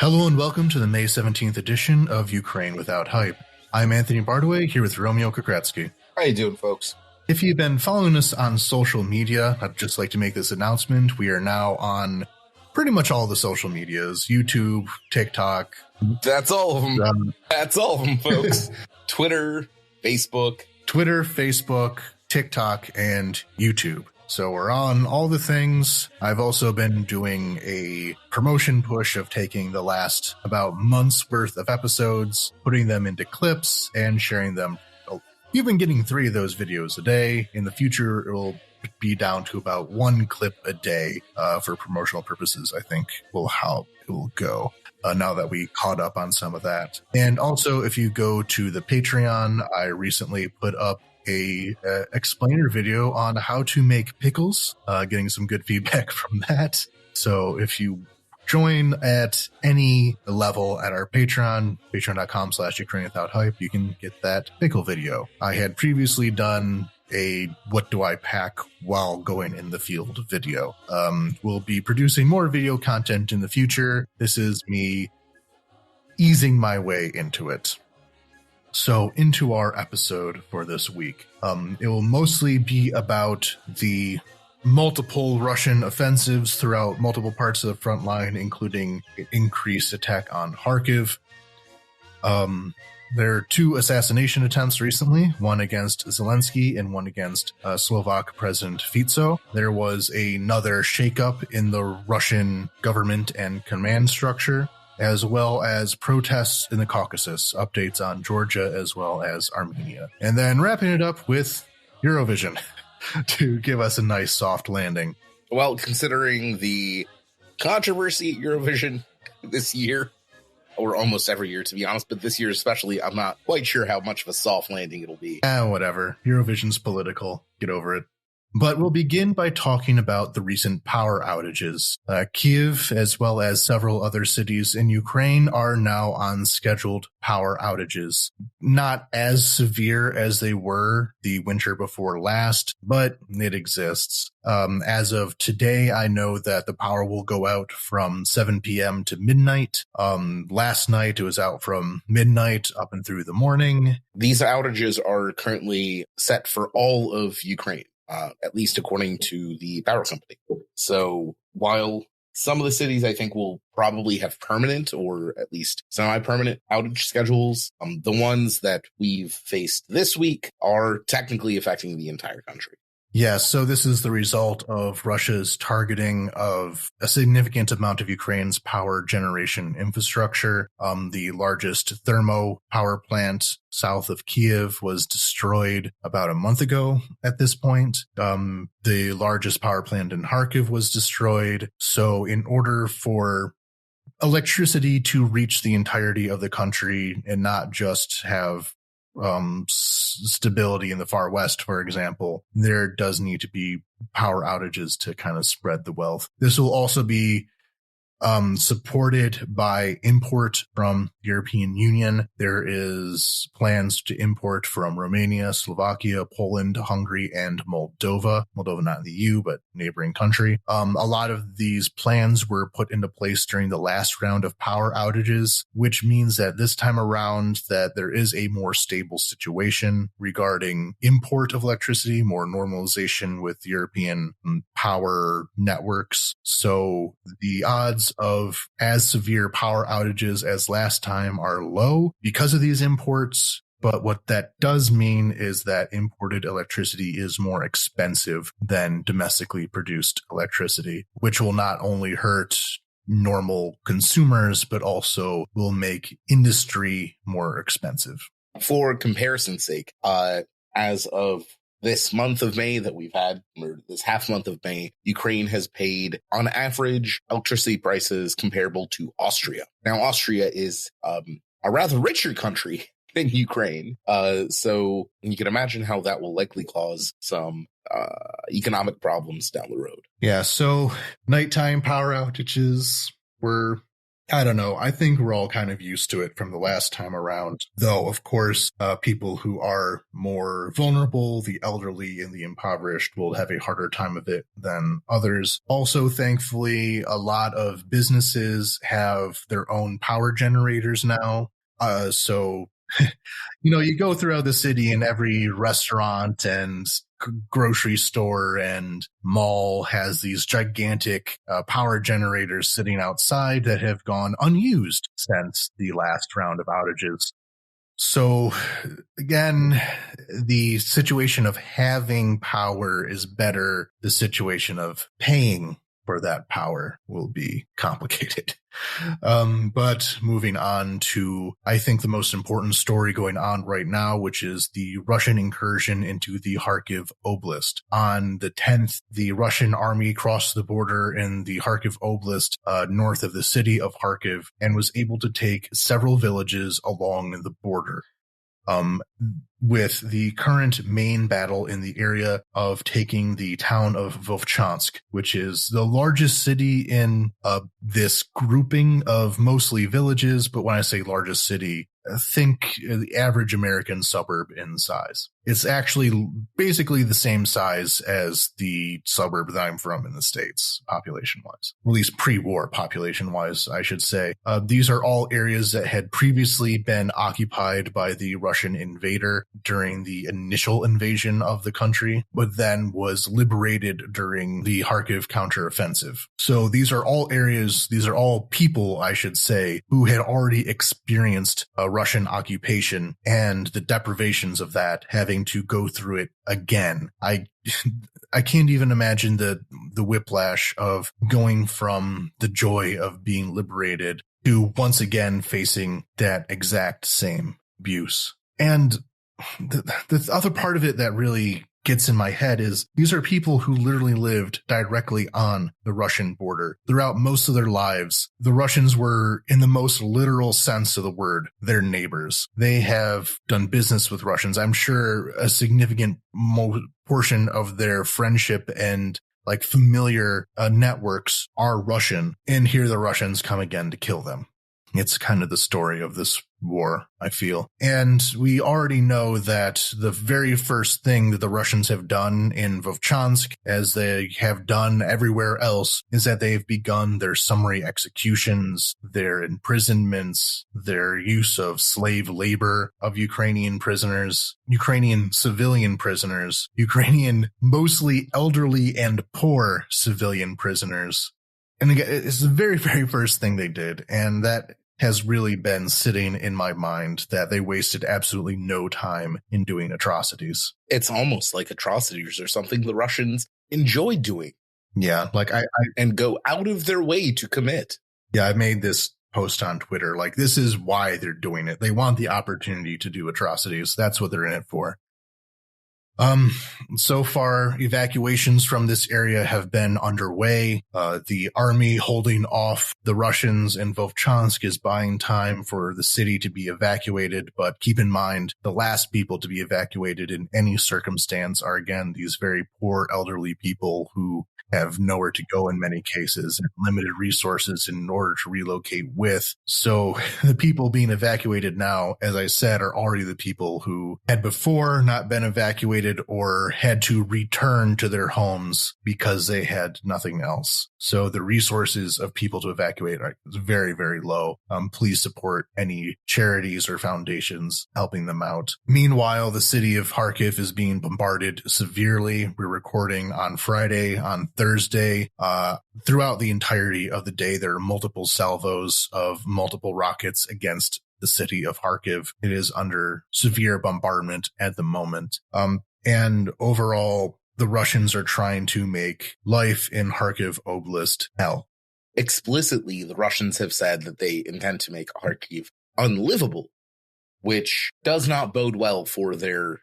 Hello and welcome to the May 17th edition of Ukraine Without Hype. I'm Anthony Bardaway, here with Romeo Kukretsky. How you doing, folks? If you've been following us on social media, I'd just like to make this announcement. We are now on pretty much all the social medias, YouTube, TikTok. That's all of them. That's all of them, folks. Twitter, Facebook, TikTok, and YouTube. So we're on all the things. I've also been doing a promotion push of taking the last about month's worth of episodes, putting them into clips, and sharing them. You've been getting 3 of those videos a day. In the future, it will be down to about 1 clip a day for promotional purposes, I think, how it will go. Now that we caught up on some of that. And also, if you go to the Patreon, I recently put up a explainer video on how to make pickles, getting some good feedback from that. So if you join at any level at our Patreon, patreon.com/Ukraine Without Hype, you can get that pickle video. I had previously done a what do I pack while going in the field video. We'll be producing more video content in the future. This is me easing my way into it. So into our episode for this week. It will mostly be about the multiple Russian offensives throughout multiple parts of the front line, including increased attack on Kharkiv. There are 2 assassination attempts recently, one against Zelensky and one against Slovak President Fico. There was another shakeup in the Russian government and command structure, as well as protests in the Caucasus, updates on Georgia as well as Armenia. And then wrapping it up with Eurovision to give us a nice soft landing. Well, considering the controversy at Eurovision this year, or almost every year, to be honest, but this year especially, I'm not quite sure how much of a soft landing it'll be. Whatever. Eurovision's political. Get over it. But we'll begin by talking about the recent power outages. Kyiv, as well as several other cities in Ukraine, are now on scheduled power outages. Not as severe as they were the winter before last, but it exists. As of today, I know that the power will go out from 7 p.m. to midnight. Last night, it was out from midnight up and through the morning. These outages are currently set for all of Ukraine. At least according to the power company. So while some of the cities I think will probably have permanent or at least semi-permanent outage schedules, the ones that we've faced this week are technically affecting the entire country. Yeah, so this is the result of Russia's targeting of a significant amount of Ukraine's power generation infrastructure. The largest thermo power plant south of Kyiv was destroyed about a month ago at this point. The largest power plant in Kharkiv was destroyed. So in order for electricity to reach the entirety of the country and not just have stability in the far west, for example, there does need to be power outages to kind of spread the wealth. This will also be supported by import from the European Union. There is plans to import from Romania, Slovakia, Poland, Hungary, and Moldova. Moldova not in the EU, but neighboring country. A lot of these plans were put into place during the last round of power outages, which means that this time around that there is a more stable situation regarding import of electricity, more normalization with European power networks. So the odds of as severe power outages as last time are low because of these imports. But what that does mean is that imported electricity is more expensive than domestically produced electricity, which will not only hurt normal consumers, but also will make industry more expensive. For comparison's sake, as of this month of May that we've had, or this half month of May, Ukraine has paid, on average, electricity prices comparable to Austria. Now, Austria is a rather richer country than Ukraine, so you can imagine how that will likely cause some economic problems down the road. Yeah, so nighttime power outages were I don't know. I think we're all kind of used to it from the last time around. Though, of course, people who are more vulnerable, the elderly and the impoverished, will have a harder time of it than others. Also, thankfully, a lot of businesses have their own power generators now. So you go throughout the city and every restaurant and grocery store and mall has these gigantic power generators sitting outside that have gone unused since the last round of outages. So again, the situation of having power is better. The situation of paying for that power will be complicated. But moving on to, I think, the most important story going on right now, which is the Russian incursion into the Kharkiv Oblast. On the 10th, the Russian army crossed the border in the Kharkiv Oblast, north of the city of Kharkiv, and was able to take several villages along the border. With the current main battle in the area of taking the town of Vovchansk, which is the largest city in this grouping of mostly villages. But when I say largest city, think the average American suburb in size. It's actually basically the same size as the suburb that I'm from in the States, population-wise. At least pre-war population-wise, I should say. These are all areas that had previously been occupied by the Russian invader during the initial invasion of the country, but then was liberated during the Kharkiv counteroffensive. So these are all areas, these are all people, I should say, who had already experienced a Russian occupation and the deprivations of that, having to go through it again. I can't even imagine the whiplash of going from the joy of being liberated to once again facing that exact same abuse. And the other part of it that really gets in my head is these are people who literally lived directly on the Russian border. Throughout most of their lives, the Russians were, in the most literal sense of the word, their neighbors. They have done business with Russians. I'm sure a significant portion of their friendship and familiar networks are Russian. And here the Russians come again to kill them. It's kind of the story of this war, I feel. And we already know that the very first thing that the Russians have done in Vovchansk, as they have done everywhere else, is that they've begun their summary executions, their imprisonments, their use of slave labor of Ukrainian prisoners, Ukrainian civilian prisoners, Ukrainian mostly elderly and poor civilian prisoners. And again, it's the very, very first thing they did. And that has really been sitting in my mind, that they wasted absolutely no time in doing atrocities. It's almost like atrocities are something the Russians enjoy doing. Yeah, and go out of their way to commit. Yeah, I made this post on Twitter. This is why they're doing it. They want the opportunity to do atrocities. That's what they're in it for. So far, evacuations from this area have been underway. The army holding off the Russians in Vovchansk is buying time for the city to be evacuated. But keep in mind, the last people to be evacuated in any circumstance are, again, these very poor elderly people who have nowhere to go in many cases and limited resources in order to relocate with. So the people being evacuated now, as I said, are already the people who had before not been evacuated or had to return to their homes because they had nothing else. So the resources of people to evacuate are very, very low. Please support any charities or foundations helping them out. Meanwhile, the city of Kharkiv is being bombarded severely. We're recording on Friday. On Thursday, throughout the entirety of the day, there are multiple salvos of multiple rockets against the city of Kharkiv. It is under severe bombardment at the moment. And overall, the Russians are trying to make life in Kharkiv Oblast hell. Explicitly, the Russians have said that they intend to make Kharkiv unlivable, which does not bode well for their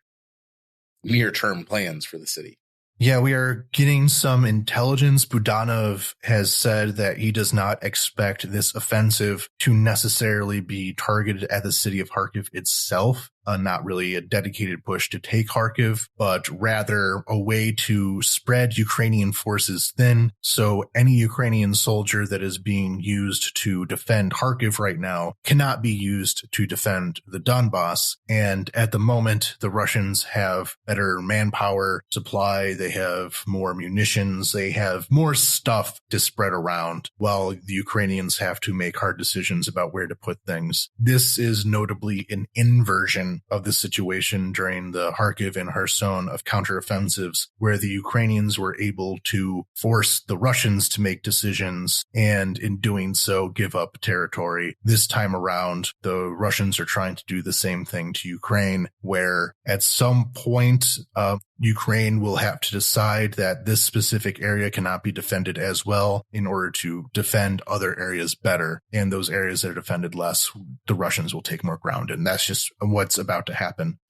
near-term plans for the city. Yeah, we are getting some intelligence. Budanov has said that he does not expect this offensive to necessarily be targeted at the city of Kharkiv itself. not really a dedicated push to take Kharkiv, but rather a way to spread Ukrainian forces thin. So any Ukrainian soldier that is being used to defend Kharkiv right now cannot be used to defend the Donbass. And at the moment, the Russians have better manpower supply. They have more munitions. They have more stuff to spread around, while the Ukrainians have to make hard decisions about where to put things. This is notably an inversion of the situation during the Kharkiv and Kherson of counteroffensives, where the Ukrainians were able to force the Russians to make decisions and in doing so give up territory. This time around, the Russians are trying to do the same thing to Ukraine, where at some point Ukraine will have to decide that this specific area cannot be defended as well in order to defend other areas better. And those areas that are defended less, the Russians will take more ground. And that's just what's about to happen.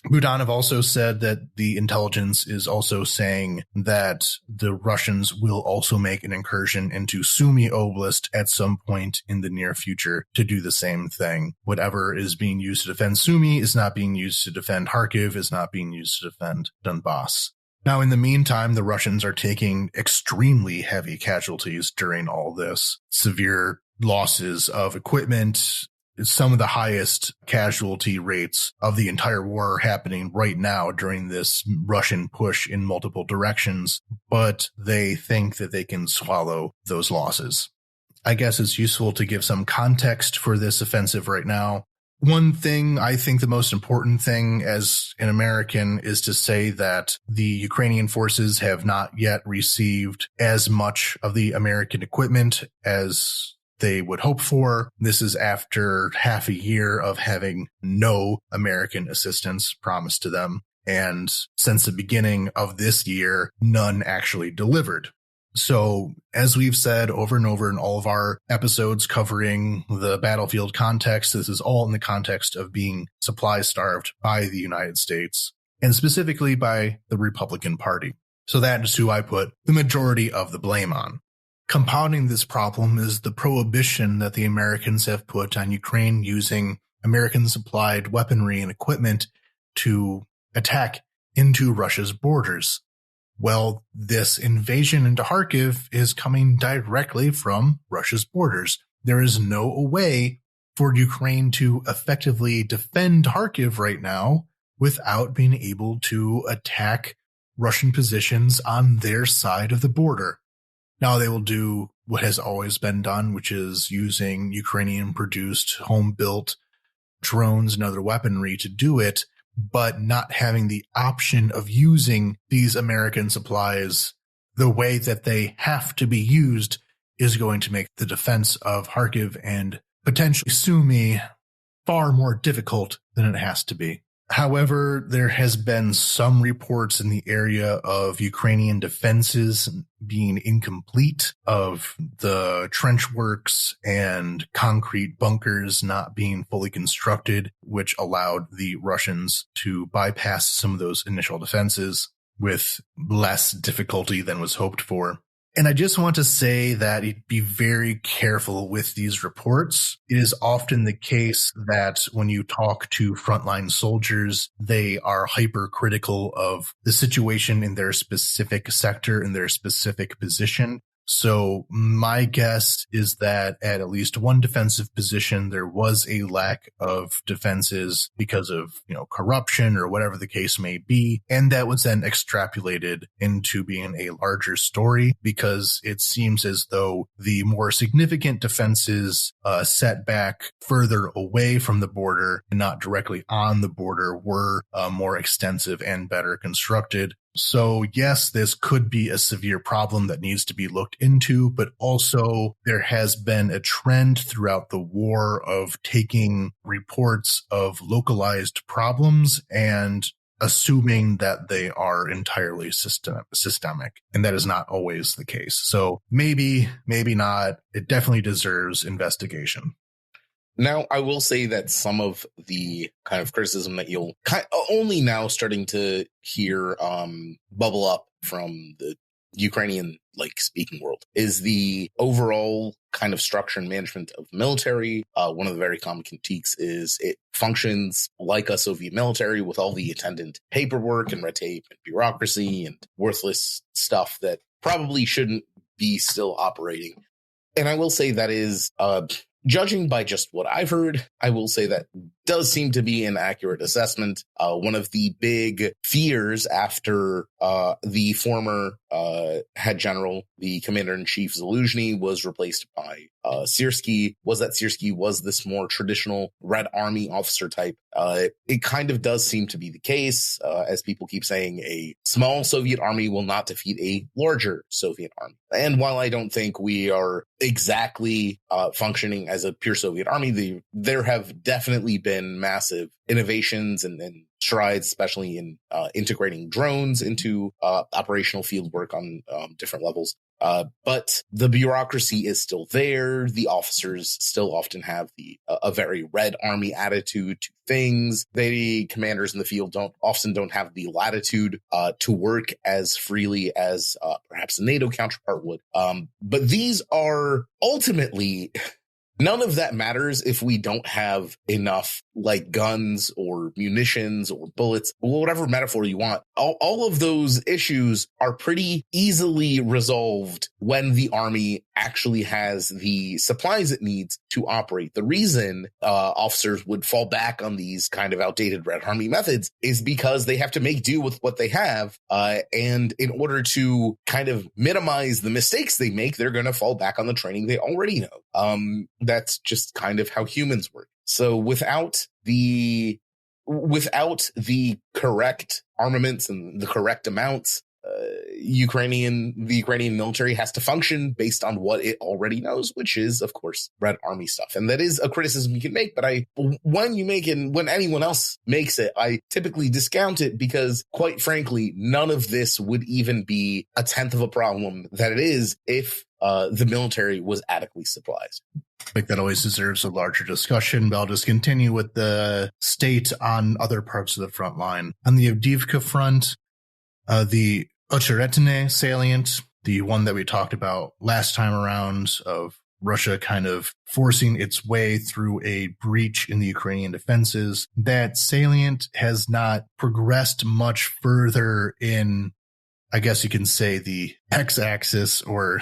Budanov also said that the intelligence is also saying that the Russians will also make an incursion into Sumy Oblast at some point in the near future to do the same thing. Whatever is being used to defend Sumy is not being used to defend Kharkiv, is not being used to defend Donbass. Now, in the meantime, the Russians are taking extremely heavy casualties during all this. Severe losses of equipment. Some of the highest casualty rates of the entire war are happening right now during this Russian push in multiple directions, but they think that they can swallow those losses. I guess it's useful to give some context for this offensive right now. One thing, I think the most important thing as an American is to say that the Ukrainian forces have not yet received as much of the American equipment as they would hope for. This is after half a year of having no American assistance promised to them. And since the beginning of this year, none actually delivered. So as we've said over and over in all of our episodes covering the battlefield context, this is all in the context of being supply starved by the United States and specifically by the Republican Party. So that is who I put the majority of the blame on. Compounding this problem is the prohibition that the Americans have put on Ukraine using American-supplied weaponry and equipment to attack into Russia's borders. Well, this invasion into Kharkiv is coming directly from Russia's borders. There is no way for Ukraine to effectively defend Kharkiv right now without being able to attack Russian positions on their side of the border. Now they will do what has always been done, which is using Ukrainian-produced, home-built drones and other weaponry to do it, but not having the option of using these American supplies the way that they have to be used is going to make the defense of Kharkiv and potentially Sumy far more difficult than it has to be. However, there has been some reports in the area of Ukrainian defenses being incomplete, of the trench works and concrete bunkers not being fully constructed, which allowed the Russians to bypass some of those initial defenses with less difficulty than was hoped for. And I just want to say that be very careful with these reports. It is often the case that when you talk to frontline soldiers, they are hypercritical of the situation in their specific sector, in their specific position. So my guess is that at least one defensive position, there was a lack of defenses because of, corruption or whatever the case may be. And that was then extrapolated into being a larger story because it seems as though the more significant defenses set back further away from the border and not directly on the border were more extensive and better constructed. So yes, this could be a severe problem that needs to be looked into, but also there has been a trend throughout the war of taking reports of localized problems and assuming that they are entirely systemic. And that is not always the case. So maybe not. It definitely deserves investigation. Now, I will say that some of the kind of criticism that you'll only now starting to hear bubble up from the Ukrainian speaking world is the overall kind of structure and management of military. One of the very common critiques is it functions like a Soviet military with all the attendant paperwork and red tape and bureaucracy and worthless stuff that probably shouldn't be still operating. And I will say that is, judging by just what I've heard, I will say that does seem to be an accurate assessment. One of the big fears after the former head general, the commander-in-chief Zelensky, was replaced by Syrskyi, was that Syrskyi was this more traditional Red Army officer type. It kind of does seem to be the case, as people keep saying, a small Soviet army will not defeat a larger Soviet army. And while I don't think we are exactly functioning as a pure Soviet army, there have definitely been massive innovations and strides, especially in integrating drones into operational field work on different levels. But the bureaucracy is still there. The officers still often have a very Red Army attitude to things. The commanders in the field often don't have the latitude to work as freely as perhaps a NATO counterpart would. But these are ultimately... None of that matters if we don't have enough guns or munitions or bullets, whatever metaphor you want. All of those issues are pretty easily resolved when the army actually has the supplies it needs to operate. The reason officers would fall back on these kind of outdated Red Army methods is because they have to make do with what they have. And in order to kind of minimize the mistakes they make, they're going to fall back on the training they already know. That's just kind of how humans work. So without the correct armaments and the correct amounts, the Ukrainian military has to function based on what it already knows, which is, of course, Red Army stuff. And that is a criticism you can make. But when anyone else makes it, I typically discount it because, quite frankly, none of this would even be a tenth of a problem that it is if the military was adequately supplied. I think that always deserves a larger discussion, but I'll just continue with the state on other parts of the front line. On the Avdiivka front, the Ocheretine salient, the one that we talked about last time around of Russia kind of forcing its way through a breach in the Ukrainian defenses, that salient has not progressed much further in, I guess you can say, the x-axis or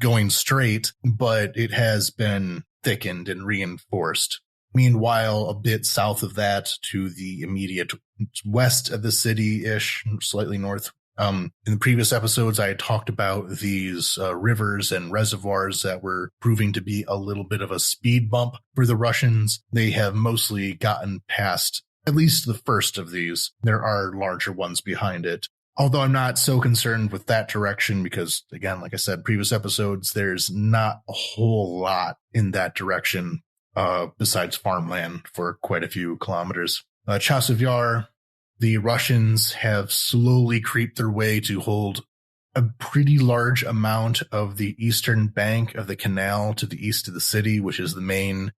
going straight, but it has been thickened and reinforced. Meanwhile, a bit south of that to the immediate west of the city-ish, slightly north. In the previous episodes, I had talked about these rivers and reservoirs that were proving to be a little bit of a speed bump for the Russians. They have mostly gotten past at least the first of these. There are larger ones behind it. Although I'm not so concerned with that direction because, again, like I said, previous episodes, there's not a whole lot in that direction besides farmland for quite a few kilometers. Chasiv Yar, the Russians have slowly creeped their way to hold a pretty large amount of the eastern bank of the canal to the east of the city, which is the main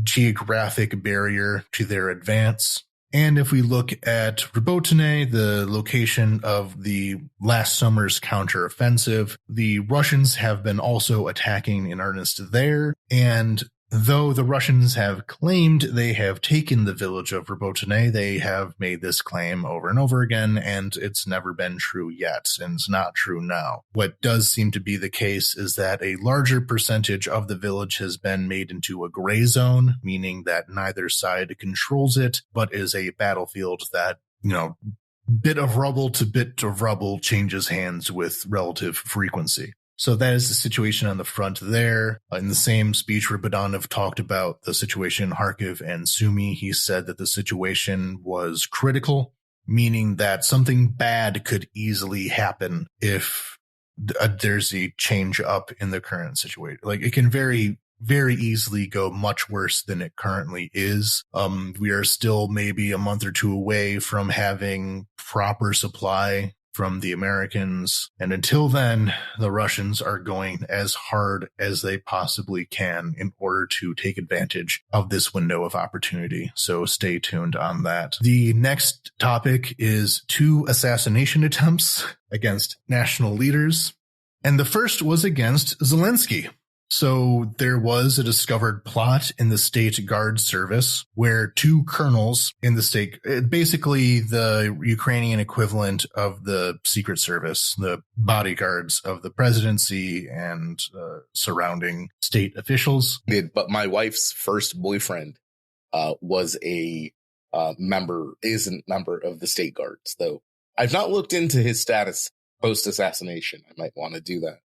geographic barrier to their advance. And if we look at Robotine, the location of the last summer's counteroffensive, the Russians have been also attacking in earnest there. And though the Russians have claimed they have taken the village of Robotine, they have made this claim over and over again, and it's never been true yet, and it's not true now. What does seem to be the case is that a larger percentage of the village has been made into a gray zone, meaning that neither side controls it, but is a battlefield that, bit of rubble to bit of rubble changes hands with relative frequency. So that is the situation on the front there. In the same speech where Badanov talked about the situation in Kharkiv and Sumy, he said that the situation was critical, meaning that something bad could easily happen if there's a change up in the current situation. It can very, very easily go much worse than it currently is. We are still maybe a month or two away from having proper supply from the Americans. And until then, the Russians are going as hard as they possibly can in order to take advantage of this window of opportunity. So stay tuned on that. The next topic is 2 assassination attempts against national leaders. And the first was against Zelensky. So there was a discovered plot in the State Guard Service where 2 colonels in the state, basically the Ukrainian equivalent of the Secret Service, the bodyguards of the presidency and surrounding state officials. But my wife's first boyfriend is a member of the State Guards, though I've not looked into his status post-assassination. I might want to do that.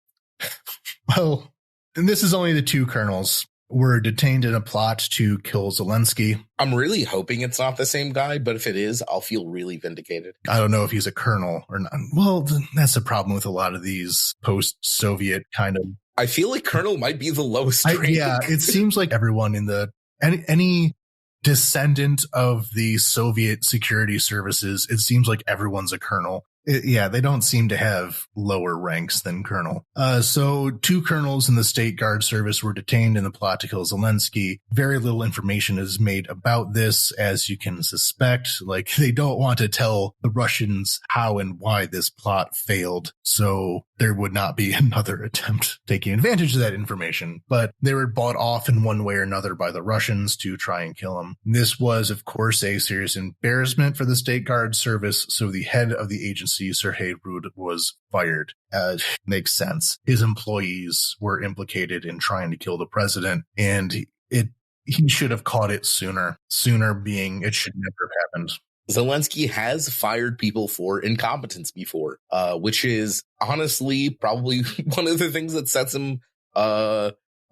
Well, and this is only the 2 colonels were detained in a plot to kill Zelensky. I'm really hoping it's not the same guy, but if it is, I'll feel really vindicated. I don't know if he's a colonel or not. Well, that's the problem with a lot of these post-Soviet kind of... I feel like colonel might be the lowest rank. Yeah, it seems like everyone in the... Any descendant of the Soviet security services, it seems like everyone's a colonel. They don't seem to have lower ranks than colonel. So 2 colonels in the State Guard Service were detained in the plot to kill Zelensky. Very little information is made about this, as you can suspect. Like, they don't want to tell the Russians how and why this plot failed. So there would not be another attempt taking advantage of that information. But they were bought off in one way or another by the Russians to try and kill him. This was, of course, a serious embarrassment for the State Guard Service. So the head of the agency, Sergei Rud, was fired. Makes sense. His employees were implicated in trying to kill the president, and he should have caught it sooner. Sooner being it should never have happened. Zelensky has fired people for incompetence before, which is honestly probably one of the things that sets him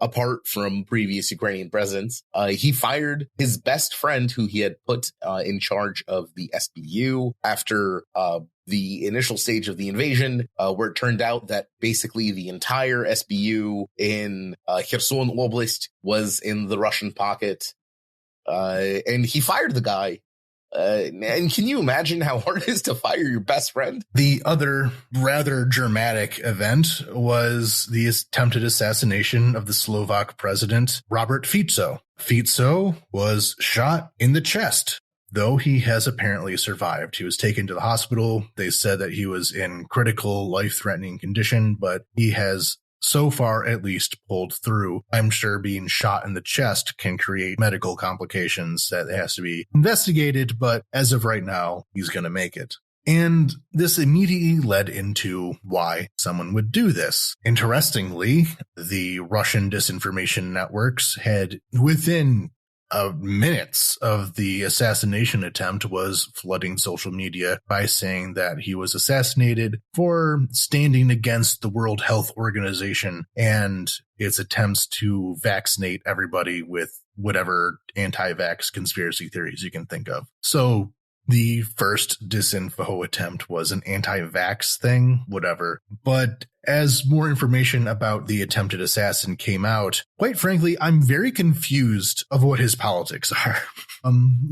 apart from previous Ukrainian presidents. He fired his best friend, who he had put in charge of the SBU after the initial stage of the invasion, where it turned out that basically the entire SBU in Kherson Oblast was in the Russian pocket. And he fired the guy. And can you imagine how hard it is to fire your best friend? The other rather dramatic event was the attempted assassination of the Slovak president, Robert Fico. Fico was shot in the chest, though he has apparently survived. He was taken to the hospital. They said that he was in critical, life-threatening condition, but he has so far at least pulled through. I'm sure being shot in the chest can create medical complications that has to be investigated, but as of right now, he's going to make it. And this immediately led into why someone would do this. Interestingly, the Russian disinformation networks had, within minutes of the assassination attempt, was flooding social media by saying that he was assassinated for standing against the World Health Organization and its attempts to vaccinate everybody with whatever anti-vax conspiracy theories you can think of. So the first disinfo attempt was an anti-vax thing, whatever. But as more information about the attempted assassin came out, quite frankly, I'm very confused of what his politics are.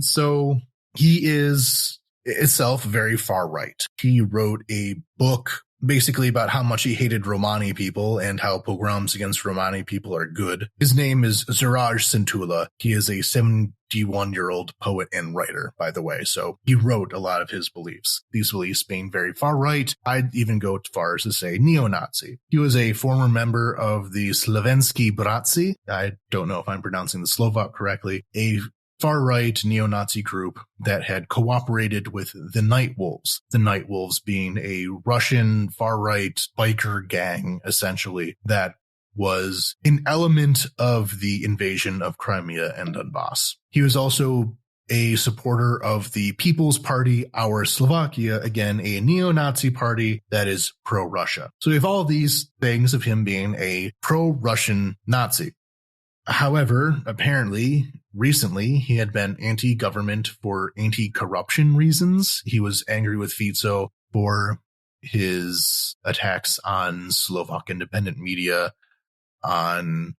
So he is itself very far right. He wrote a book basically about how much he hated Romani people and how pogroms against Romani people are good. His name is Zuraj Sintula. He is a 71-year-old poet and writer, by the way. So he wrote a lot of his beliefs. These beliefs being very far right. I'd even go as far as to say neo-Nazi. He was a former member of the Slovenski Bratci. I don't know if I'm pronouncing the Slovak correctly. A far-right neo-Nazi group that had cooperated with the Night Wolves. The Night Wolves being a Russian far-right biker gang, essentially, that was an element of the invasion of Crimea and Donbass. He was also a supporter of the People's Party, Our Slovakia, again, a neo-Nazi party that is pro-Russia. So we have all of these things of him being a pro-Russian Nazi. However, apparently, recently, he had been anti-government for anti-corruption reasons. He was angry with Fico for his attacks on Slovak independent media, on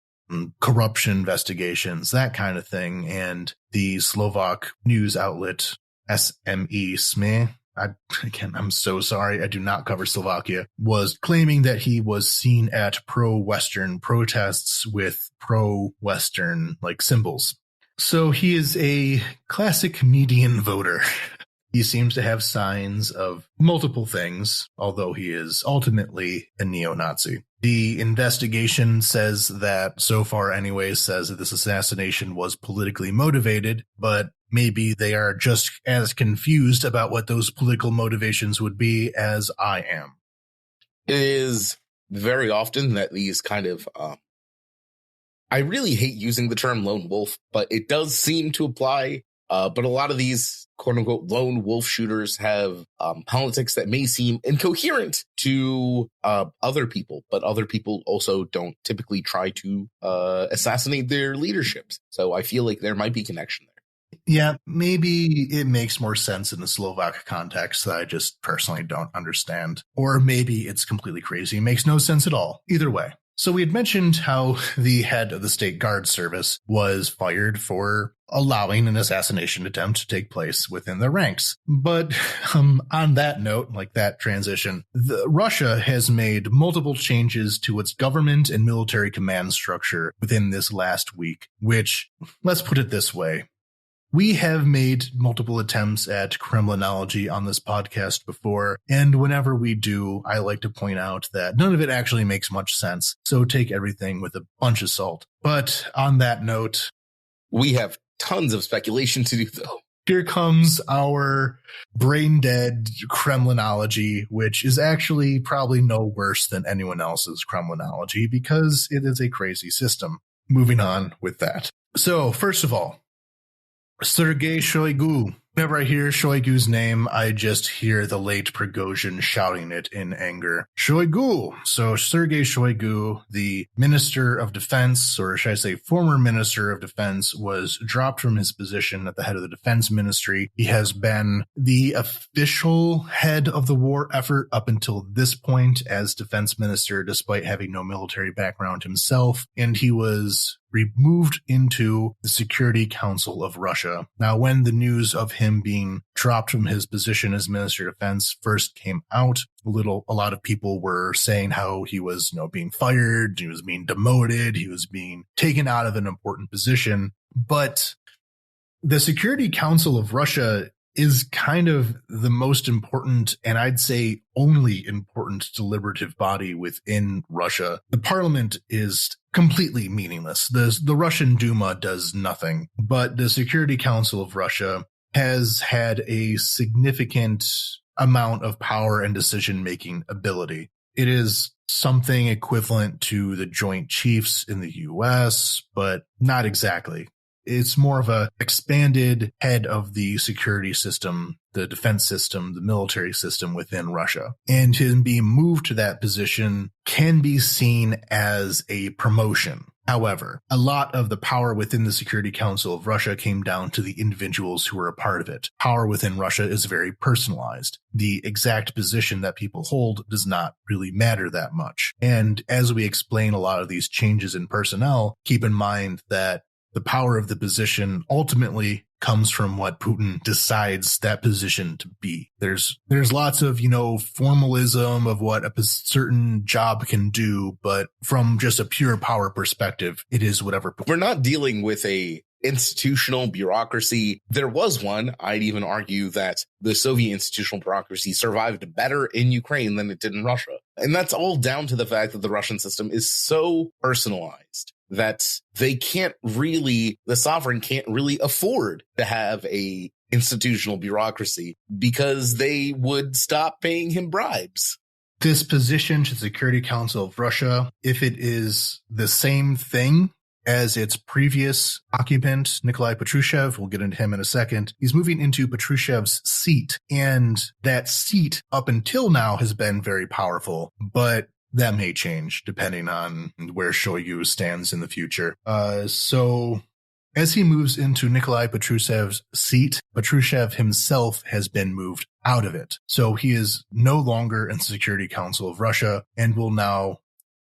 corruption investigations, that kind of thing. And the Slovak news outlet SME SME, I'm so sorry, I do not cover Slovakia, was claiming that he was seen at pro-Western protests with pro-Western symbols. So he is a classic median voter. He seems to have signs of multiple things, although he is ultimately a neo-Nazi. The investigation says that, so far anyways, says that this assassination was politically motivated, but maybe they are just as confused about what those political motivations would be as I am. It is very often that these kind of, I really hate using the term lone wolf, but it does seem to apply. But a lot of these quote unquote lone wolf shooters have politics that may seem incoherent to other people, but other people also don't typically try to assassinate their leaderships. So I feel like there might be connection there. Yeah, maybe it makes more sense in the Slovak context that I just personally don't understand. Or maybe it's completely crazy. It makes no sense at all. Either way. So we had mentioned how the head of the State Guard Service was fired for allowing an assassination attempt to take place within their ranks. But on that note, that transition, Russia has made multiple changes to its government and military command structure within this last week, which, let's put it this way. We have made multiple attempts at Kremlinology on this podcast before, and whenever we do, I like to point out that none of it actually makes much sense, so take everything with a bunch of salt. But on that note, we have tons of speculation to do, though. Here comes our brain-dead Kremlinology, which is actually probably no worse than anyone else's Kremlinology because it is a crazy system. Moving on with that. So, first of all, Sergei Shoigu. Whenever I hear Shoigu's name, I just hear the late Prigozhin shouting it in anger. Shoigu! So Sergei Shoigu, the Minister of Defense, or should I say former Minister of Defense, was dropped from his position at the head of the Defense Ministry. He has been the official head of the war effort up until this point as Defense Minister, despite having no military background himself, and he was removed into the Security Council of Russia. Now, when the news of him being dropped from his position as Minister of Defense first came out, a lot of people were saying how he was, being fired, he was being demoted, he was being taken out of an important position. But the Security Council of Russia is kind of the most important, and I'd say only important, deliberative body within Russia. The parliament is completely meaningless. The Russian Duma does nothing, but the Security Council of Russia has had a significant amount of power and decision-making ability. It is something equivalent to the Joint Chiefs in the US, but not exactly. It's more of a expanded head of the security system, the defense system, the military system within Russia. And him being moved to that position can be seen as a promotion. However, a lot of the power within the Security Council of Russia came down to the individuals who were a part of it. Power within Russia is very personalized. The exact position that people hold does not really matter that much. And as we explain a lot of these changes in personnel, keep in mind that the power of the position ultimately comes from what Putin decides that position to be. There's lots of, formalism of what a certain job can do, but from just a pure power perspective, it is whatever. We're not dealing with a institutional bureaucracy. There was one. I'd even argue that the Soviet institutional bureaucracy survived better in Ukraine than it did in Russia. And that's all down to the fact that the Russian system is so personalized that the sovereign can't really afford to have a institutional bureaucracy because they would stop paying him bribes. This position to the Security Council of Russia, if it is the same thing as its previous occupant, Nikolai Patrushev, we'll get into him in a second, he's moving into Patrushev's seat, and that seat up until now has been very powerful, but that may change depending on where Shoigu stands in the future. So as he moves into Nikolai Patrushev's seat, Patrushev himself has been moved out of it. So he is no longer in the Security Council of Russia and will now,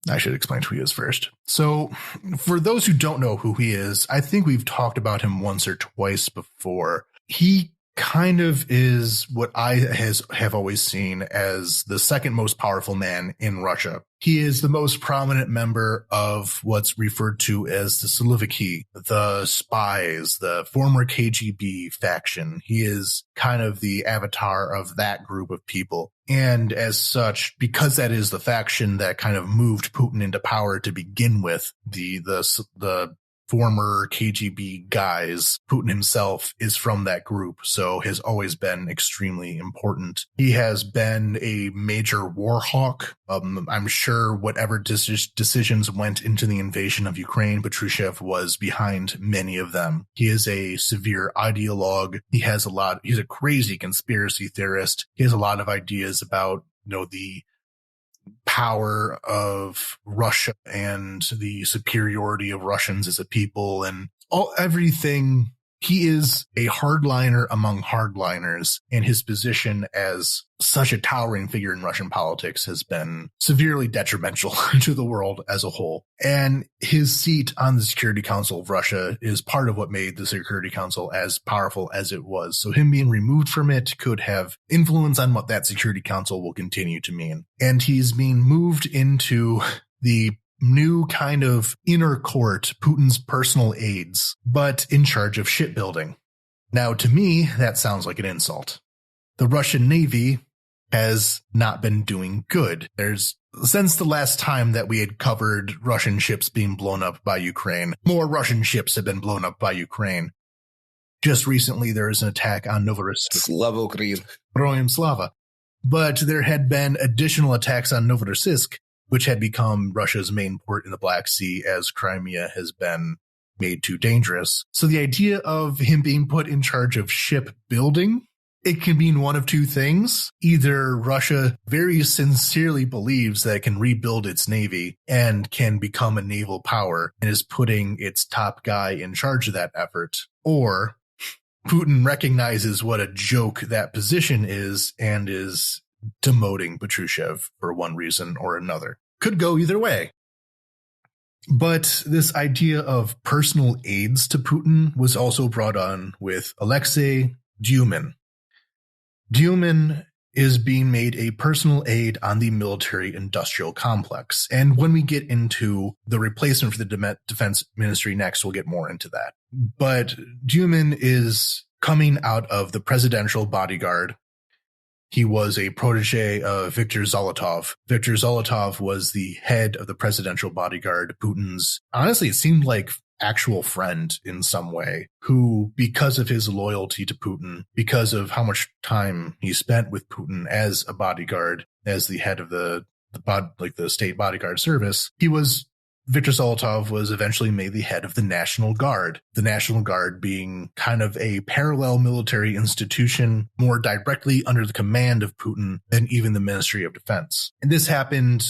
I should explain who he is first. So for those who don't know who he is, I think we've talked about him once or twice before. He kind of is what I have always seen as the second most powerful man in Russia. He is the most prominent member of what's referred to as the Slovaki, the spies, the former KGB faction. He is kind of the avatar of that group of people. And as such, because that is the faction that kind of moved Putin into power to begin with, the former KGB guys, Putin himself is from that group, so has always been extremely important. He has been a major war hawk. I'm sure whatever decisions went into the invasion of Ukraine, Patrushev was behind many of them. He is a severe ideologue. He's a crazy conspiracy theorist. He has a lot of ideas about, the power of Russia and the superiority of Russians as a people and everything. He is a hardliner among hardliners, and his position as such a towering figure in Russian politics has been severely detrimental to the world as a whole. And his seat on the Security Council of Russia is part of what made the Security Council as powerful as it was. So him being removed from it could have influence on what that Security Council will continue to mean. And he's being moved into the new kind of inner court, Putin's personal aides, but in charge of shipbuilding. Now, to me, that sounds like an insult. The Russian Navy has not been doing good. Since the last time that we had covered Russian ships being blown up by Ukraine, more Russian ships have been blown up by Ukraine. Just recently, there was an attack on Novorossiysk. Slava Ukraine. Heroyam Slava. But there had been additional attacks on Novorossiysk, which had become Russia's main port in the Black Sea as Crimea has been made too dangerous. So the idea of him being put in charge of shipbuilding, it can mean one of two things. Either Russia very sincerely believes that it can rebuild its navy and can become a naval power and is putting its top guy in charge of that effort, or Putin recognizes what a joke that position is and is demoting Patrushev for one reason or another. Could go either way. But this idea of personal aides to Putin was also brought on with Alexei Dyumin. Dyumin is being made a personal aide on the military-industrial complex. And when we get into the replacement for the defense ministry next, we'll get more into that. But Dyumin is coming out of the presidential bodyguard. He was a protege of Viktor Zolotov. Viktor Zolotov was the head of the presidential bodyguard, Putin's, honestly, it seemed like actual friend in some way, who, because of his loyalty to Putin, because of how much time he spent with Putin as a bodyguard, as the head of the state bodyguard service, Viktor Zolotov was eventually made the head of the National Guard. The National Guard being kind of a parallel military institution, more directly under the command of Putin than even the Ministry of Defense. And this happened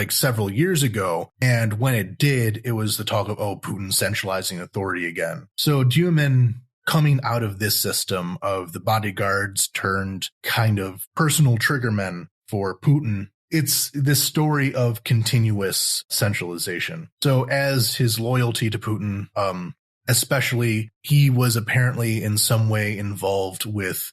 several years ago, and when it did, it was the talk of, Putin centralizing authority again. So Dyumin, coming out of this system of the bodyguards turned kind of personal triggermen for Putin, it's this story of continuous centralization. So as his loyalty to Putin, especially, he was apparently in some way involved with,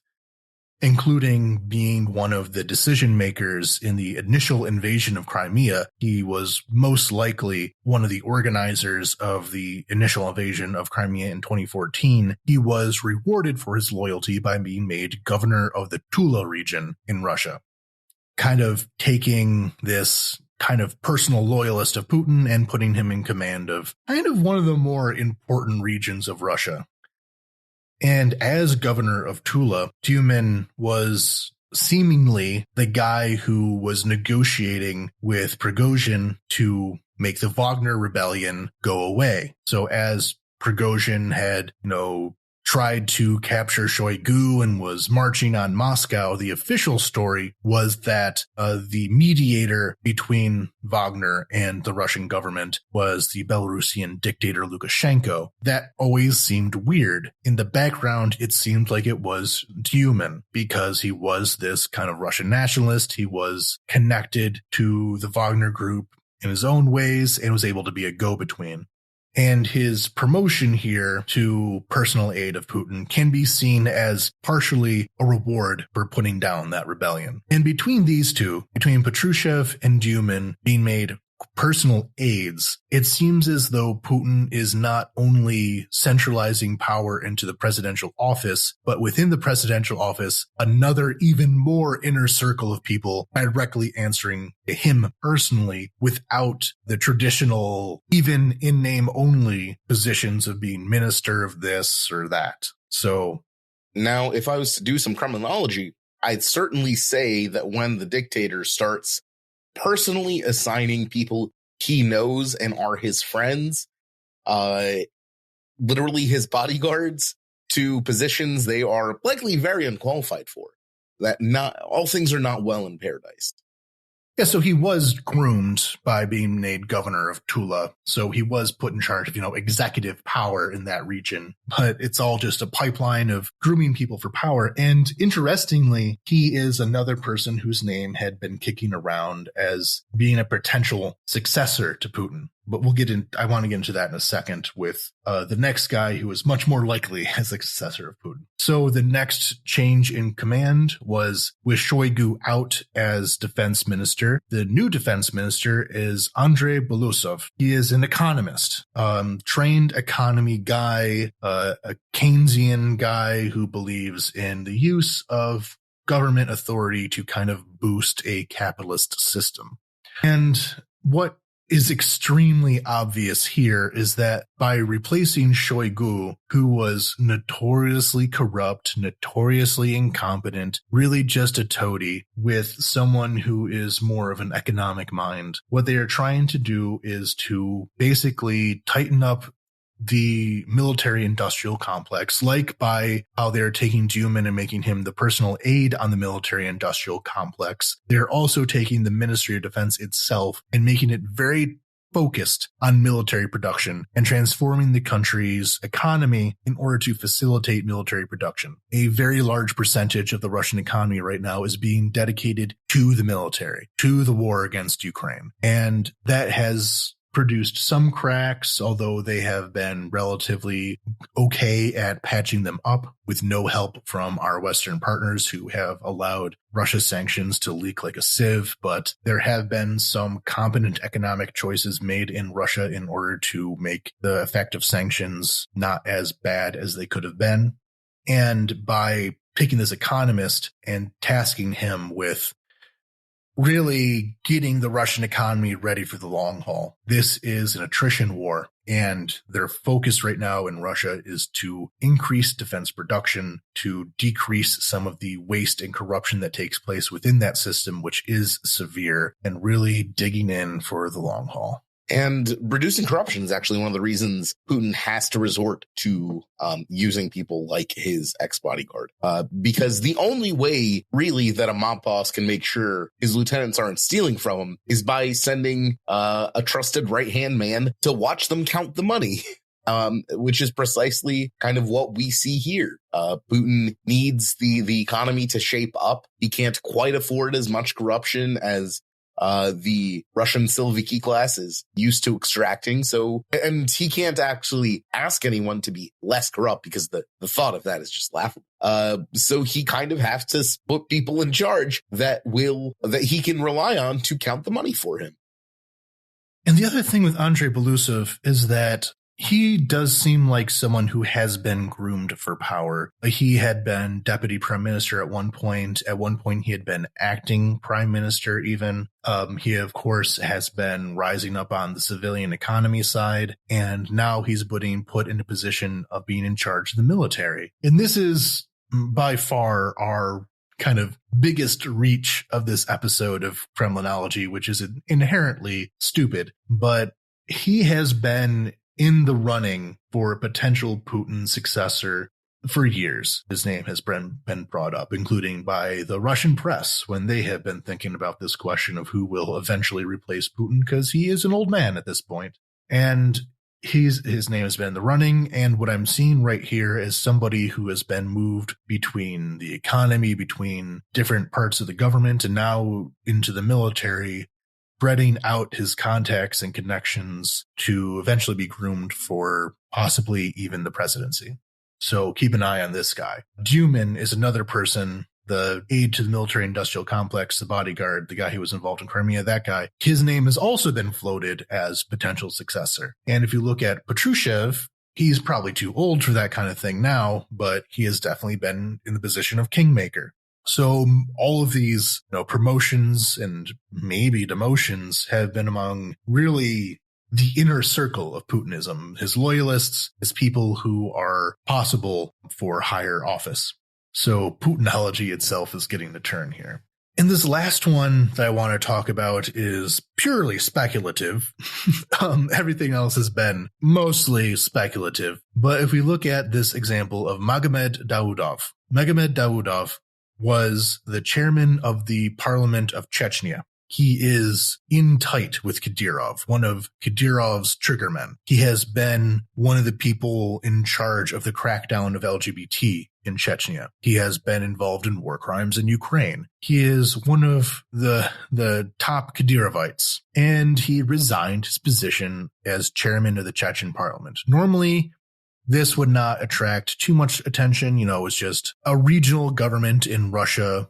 including being one of the decision makers in the initial invasion of Crimea. He was most likely one of the organizers of the initial invasion of Crimea in 2014. He was rewarded for his loyalty by being made governor of the Tula region in Russia, kind of taking this kind of personal loyalist of Putin and putting him in command of kind of one of the more important regions of Russia. And as governor of Tula, Dyumin was seemingly the guy who was negotiating with Prigozhin to make the Wagner rebellion go away. So as Prigozhin had, tried to capture Shoigu and was marching on Moscow, the official story was that the mediator between Wagner and the Russian government was the Belarusian dictator Lukashenko. That always seemed weird. In the background, it seemed like it was Dyumin, because he was this kind of Russian nationalist. He was connected to the Wagner group in his own ways and was able to be a go-between. And his promotion here to personal aide of Putin can be seen as partially a reward for putting down that rebellion. And between these two, between Patrushev and Dyumin being made personal aides, it seems as though Putin is not only centralizing power into the presidential office, but within the presidential office, another even more inner circle of people directly answering to him personally without the traditional, even in name only positions of being minister of this or that. So now, if I was to do some criminology, I'd certainly say that when the dictator starts personally assigning people he knows and are his friends, literally his bodyguards, to positions they are likely very unqualified for, that not all things are not well in paradise. Yeah, so he was groomed by being made governor of Tula. So he was put in charge of, executive power in that region. But it's all just a pipeline of grooming people for power. And interestingly, he is another person whose name had been kicking around as being a potential successor to Putin. But I want to get into that in a second with the next guy who is much more likely as the successor of Putin. So the next change in command was with Shoigu out as defense minister. The new defense minister is Andrei Belousov. He is an economist, trained economy guy, a Keynesian guy who believes in the use of government authority to kind of boost a capitalist system. And what is extremely obvious here is that by replacing Shoigu, who was notoriously corrupt, notoriously incompetent, really just a toady, with someone who is more of an economic mind, what they are trying to do is to basically tighten up the military-industrial complex, like by how they're taking Dyumin and making him the personal aide on the military-industrial complex. They're also taking the Ministry of Defense itself and making it very focused on military production and transforming the country's economy in order to facilitate military production. A very large percentage of the Russian economy right now is being dedicated to the military, to the war against Ukraine. And that has produced some cracks, although they have been relatively okay at patching them up with no help from our Western partners who have allowed Russia's sanctions to leak like a sieve. But there have been some competent economic choices made in Russia in order to make the effect of sanctions not as bad as they could have been. And by picking this economist and tasking him with really getting the Russian economy ready for the long haul. This is an attrition war, and their focus right now in Russia is to increase defense production, to decrease some of the waste and corruption that takes place within that system, which is severe, and really digging in for the long haul. And reducing corruption is actually one of the reasons Putin has to resort to using people like his ex-bodyguard. Because the only way, really, that a mob boss can make sure his lieutenants aren't stealing from him is by sending a trusted right-hand man to watch them count the money. Which is precisely kind of what we see here. Putin needs the economy to shape up. He can't quite afford as much corruption as the Russian Silviki class is used to extracting. So, and he can't actually ask anyone to be less corrupt because the thought of that is just laughable. So he kind of has to put people in charge that he can rely on to count the money for him. And the other thing with Andrei Belousov is that he does seem like someone who has been groomed for power. He had been deputy prime minister at one point. At one point, he had been acting prime minister even. He, of course, has been rising up on the civilian economy side. And now he's being put in a position of being in charge of the military. And this is by far our kind of biggest reach of this episode of Kremlinology, which is inherently stupid. But he has been in the running for a potential Putin successor for years. His name has been brought up, including by the Russian press when they have been thinking about this question of who will eventually replace Putin, because he is an old man at this point. And his name has been in the running. And what I'm seeing right here is somebody who has been moved between the economy, between different parts of the government, and now into the military, spreading out his contacts and connections to eventually be groomed for possibly even the presidency. So keep an eye on this guy. Duman is another person, the aide to the military-industrial complex, the bodyguard, the guy who was involved in Crimea, that guy. His name has also been floated as potential successor. And if you look at Patrushev, he's probably too old for that kind of thing now, but he has definitely been in the position of kingmaker. So all of these, promotions and maybe demotions have been among really the inner circle of Putinism, his loyalists, his people who are possible for higher office. So Putinology itself is getting the turn here. And this last one that I want to talk about is purely speculative. Everything else has been mostly speculative. But if we look at this example of Magomed Davudov was the chairman of the Parliament of Chechnya. He is in tight with Kadyrov, one of Kadyrov's triggermen. He has been one of the people in charge of the crackdown of LGBT in Chechnya. He has been involved in war crimes in Ukraine. He is one of the top Kadyrovites, and he resigned his position as chairman of the Chechen parliament. Normally, this would not attract too much attention. It was just a regional government in Russia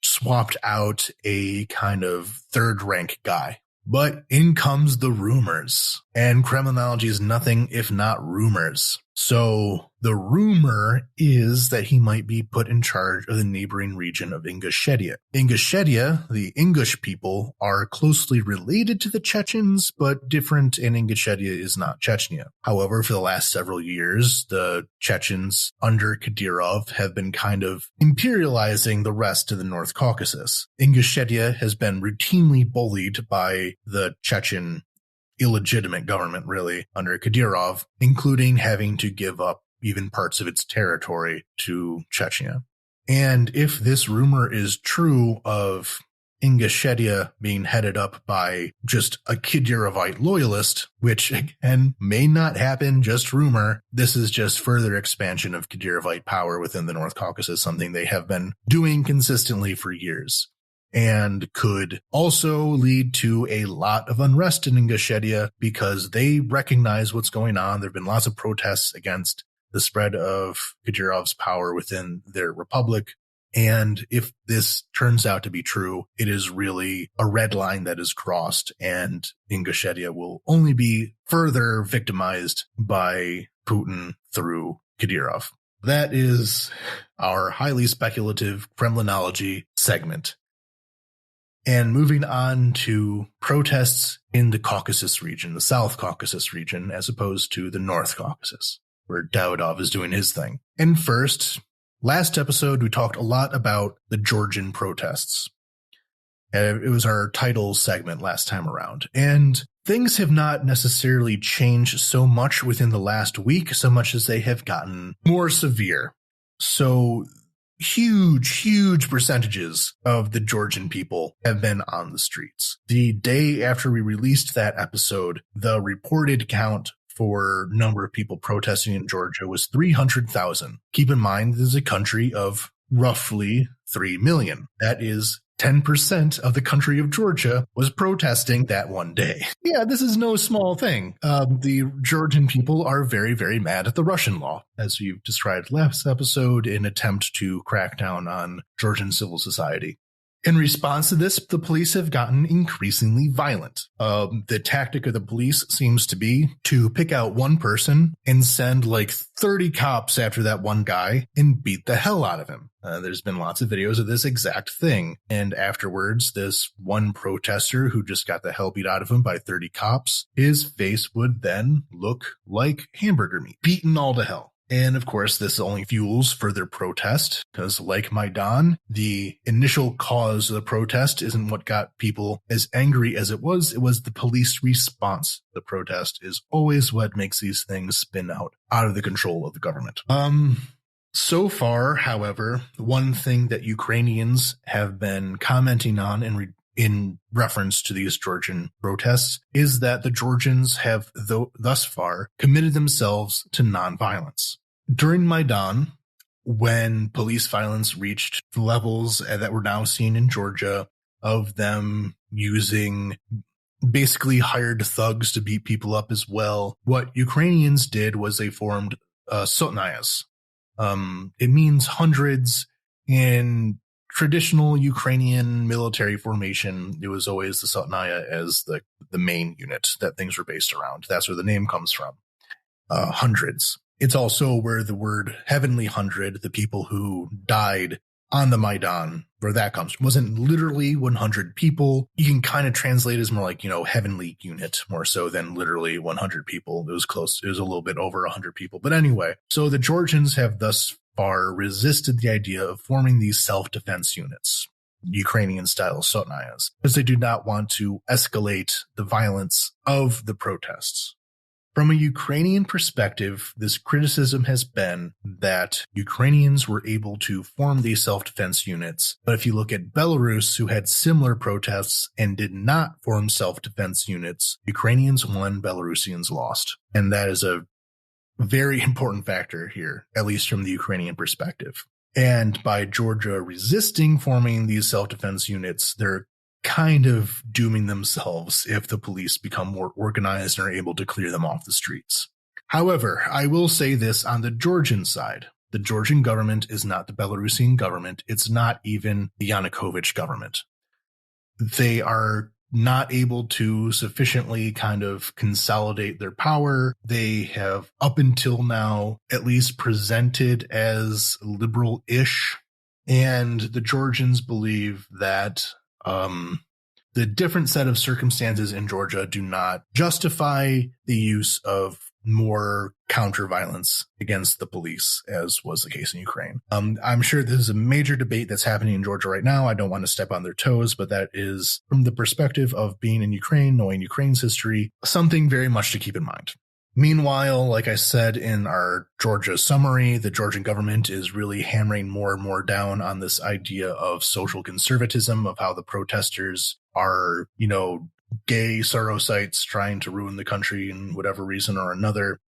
swapped out a kind of third-rank guy. But in comes the rumors, and Kremlinology is nothing if not rumors. So the rumor is that he might be put in charge of the neighboring region of Ingushetia. Ingushetia, the Ingush people, are closely related to the Chechens, but different, and Ingushetia is not Chechnya. However, for the last several years, the Chechens under Kadyrov have been kind of imperializing the rest of the North Caucasus. Ingushetia has been routinely bullied by the Chechen illegitimate government, really, under Kadyrov, including having to give up even parts of its territory to Chechnya. And if this rumor is true of Ingushetia being headed up by just a Kadyrovite loyalist, which again may not happen, just rumor, this is just further expansion of Kadyrovite power within the North Caucasus, something they have been doing consistently for years, and could also lead to a lot of unrest in Ingushetia because they recognize what's going on. There have been lots of protests against the spread of Kadyrov's power within their republic. And if this turns out to be true, it is really a red line that is crossed, and Ingushetia will only be further victimized by Putin through Kadyrov. That is our highly speculative Kremlinology segment. And moving on to protests in the Caucasus region, the South Caucasus region, as opposed to the North Caucasus, where Davudov is doing his thing. And first, last episode, we talked a lot about the Georgian protests. It was our title segment last time around. And things have not necessarily changed so much within the last week, so much as they have gotten more severe. So huge percentages of the Georgian people have been on the streets. The day after we released that episode, the reported count for number of people protesting in Georgia was 300,000. Keep in mind, this is a country of roughly 3 million. That is 10% of the country of Georgia was protesting that one day. Yeah, this is no small thing. The Georgian people are very, very mad at the Russian law, as we've described last episode, in attempt to crack down on Georgian civil society. In response to this, the police have gotten increasingly violent. The tactic of the police seems to be to pick out one person and send like 30 cops after that one guy and beat the hell out of him. There's been lots of videos of this exact thing. And afterwards, this one protester who just got the hell beat out of him by 30 cops, his face would then look like hamburger meat, beaten all to hell. And of course, this only fuels further protest because, like Maidan, the initial cause of the protest isn't what got people as angry as it was the police response. The protest is always what makes these things spin out of the control of the government. So far, however, one thing that Ukrainians have been commenting on in reference to these Georgian protests is that the Georgians have thus far committed themselves to nonviolence. During Maidan, when police violence reached the levels that we're now seeing in Georgia, of them using basically hired thugs to beat people up as well. What Ukrainians did was they formed sotnayas. It means hundreds. In traditional Ukrainian military formation, it was always the sotnaya as the main unit that things were based around. That's where the name comes from. Hundreds. It's also where the word heavenly hundred, the people who died on the Maidan, where that comes from. It wasn't literally 100 people. You can kind of translate it as more like, heavenly unit, more so than literally 100 people. It was close. It was a little bit over 100 people. But anyway, so the Georgians have thus far resisted the idea of forming these self-defense units, Ukrainian-style sotnayas, because they do not want to escalate the violence of the protests. From a Ukrainian perspective, this criticism has been that Ukrainians were able to form these self-defense units. But if you look at Belarus, who had similar protests and did not form self-defense units, Ukrainians won, Belarusians lost. And that is a very important factor here, at least from the Ukrainian perspective. And by Georgia resisting forming these self-defense units, they're kind of dooming themselves if the police become more organized and are able to clear them off the streets. However, I will say this on the Georgian side. The Georgian government is not the Belarusian government. It's not even the Yanukovych government. They are not able to sufficiently kind of consolidate their power. They have, up until now, at least presented as liberal-ish. And the Georgians believe that the different set of circumstances in Georgia do not justify the use of more counter violence against the police, as was the case in Ukraine. I'm sure this is a major debate that's happening in Georgia right now. I don't want to step on their toes, but that is, from the perspective of being in Ukraine, knowing Ukraine's history, something very much to keep in mind. Meanwhile, like I said in our Georgia summary, the Georgian government is really hammering more and more down on this idea of social conservatism, of how the protesters are, gay Sorosites trying to ruin the country in whatever reason or another.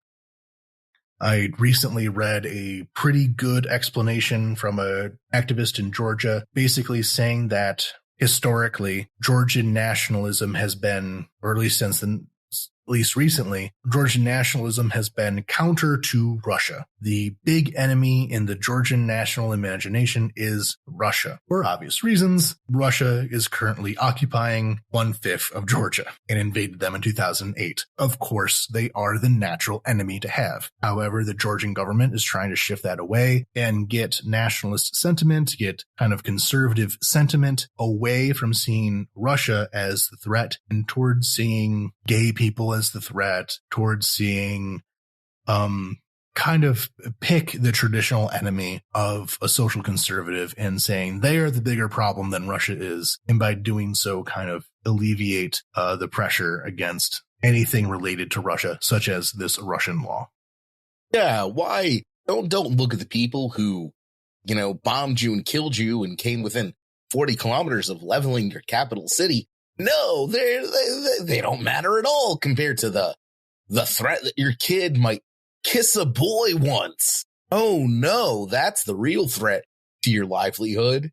I recently read a pretty good explanation from an activist in Georgia, basically saying that historically, Georgian nationalism has been, or at least recently, Georgian nationalism has been counter to Russia. The big enemy in the Georgian national imagination is Russia. For obvious reasons, Russia is currently occupying 1/5 of Georgia and invaded them in 2008. Of course, they are the natural enemy to have. However, the Georgian government is trying to shift that away and get nationalist sentiment, get kind of conservative sentiment away from seeing Russia as the threat and towards seeing gay people as the threat, towards seeing kind of pick the traditional enemy of a social conservative and saying they are the bigger problem than Russia is, and by doing so kind of alleviate the pressure against anything related to Russia, such as this Russian law. Yeah, why? Don't look at the people who, bombed you and killed you and came within 40 kilometers of leveling your capital city. No, they don't matter at all compared to the threat that your kid might kiss a boy once. Oh no, that's the real threat to your livelihood.